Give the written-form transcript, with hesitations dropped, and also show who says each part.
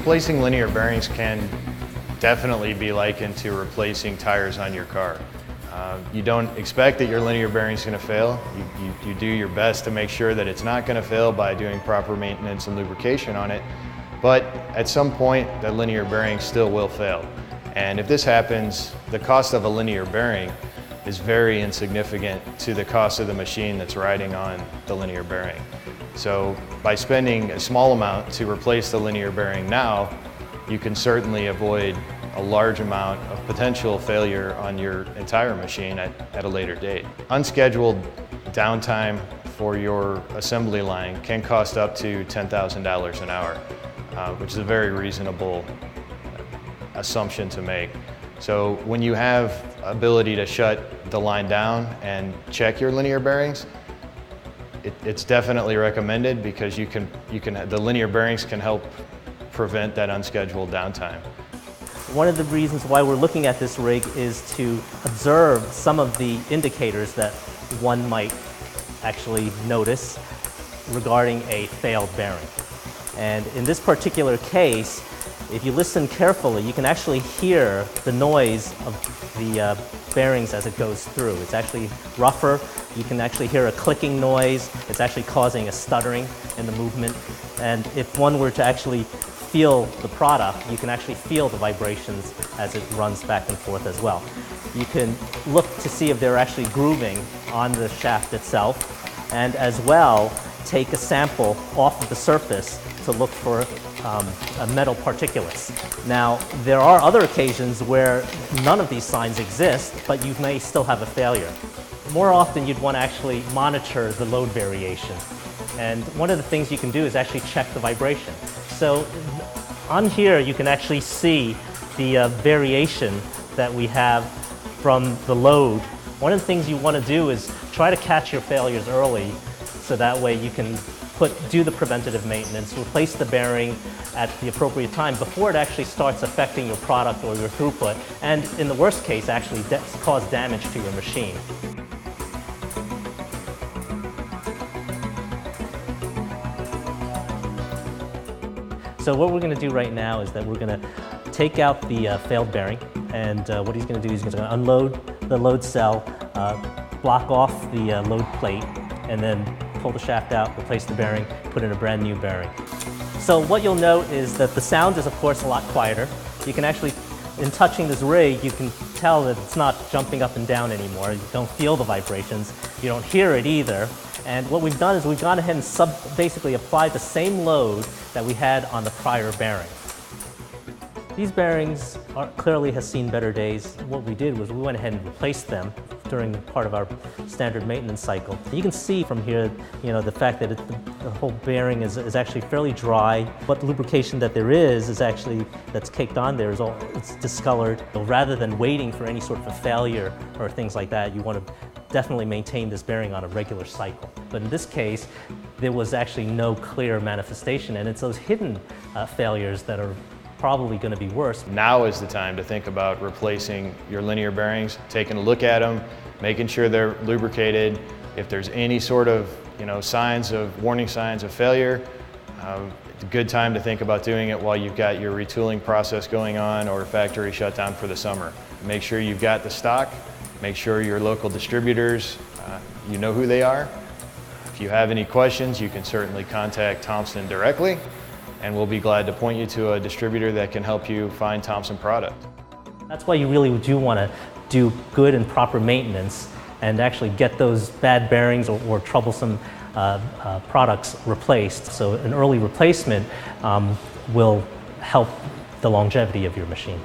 Speaker 1: Replacing linear bearings can definitely be likened to replacing tires on your car. You don't expect that your linear bearing is going to fail. You do your best to make sure that it's not going to fail by doing proper maintenance and lubrication on it. But at some point, that linear bearing still will fail. And if this happens, the cost of a linear bearing is very insignificant to the cost of the machine that's riding on the linear bearing. So by spending a small amount to replace the linear bearing now, you can certainly avoid a large amount of potential failure on your entire machine at a later date. Unscheduled downtime for your assembly line can cost up to $10,000 an hour, which is a very reasonable assumption to make. So when you have ability to shut the line down and check your linear bearings, it's definitely recommended because the linear bearings can help prevent that unscheduled downtime.
Speaker 2: One of the reasons why we're looking at this rig is to observe some of the indicators that one might actually notice regarding a failed bearing. And in this particular case, if you listen carefully, you can actually hear the noise of the bearings as it goes through. It's actually rougher. You can actually hear a clicking noise. It's actually causing a stuttering in the movement. And if one were to actually feel the product, you can actually feel the vibrations as it runs back and forth as well. You can look to see if they're actually grooving on the shaft itself, and as well take a sample off of the surface to look for metal particulates. Now, there are other occasions where none of these signs exist, but you may still have a failure. More often, you'd want to actually monitor the load variation. And one of the things you can do is actually check the vibration. So on here, you can actually see the variation that we have from the load. One of the things you want to do is try to catch your failures early, so that way you can do the preventative maintenance, replace the bearing at the appropriate time before it actually starts affecting your product or your throughput, and in the worst case, actually cause damage to your machine. So what we're going to do right now is that we're going to take out the failed bearing, and what he's going to do is he's going to unload the load cell, block off the load plate, and then pull the shaft out, replace the bearing, put in a brand new bearing. So what you'll note is that the sound is of course a lot quieter. You can actually, in touching this rig, you can tell that it's not jumping up and down anymore. You don't feel the vibrations. You don't hear it either. And what we've done is we've gone ahead and basically applied the same load that we had on the prior bearing. These bearings clearly has seen better days. What we did was we went ahead and replaced them during part of our standard maintenance cycle. You can see from here, the fact that the whole bearing is actually fairly dry. What lubrication that there is actually, that's caked on there, it's discolored. So rather than waiting for any sort of a failure or things like that, you want to definitely maintain this bearing on a regular cycle. But in this case, there was actually no clear manifestation, and it's those hidden failures that are probably going to be worse.
Speaker 1: Now is the time to think about replacing your linear bearings, taking a look at them, making sure they're lubricated. If there's any sort of warning signs of failure, it's a good time to think about doing it while you've got your retooling process going on or factory shutdown for the summer. Make sure you've got the stock. Make sure your local distributors, you know who they are. If you have any questions, you can certainly contact Thompson directly, and we'll be glad to point you to a distributor that can help you find Thompson product.
Speaker 2: That's why you really do want to do good and proper maintenance and actually get those bad bearings or troublesome products replaced. So an early replacement will help the longevity of your machine.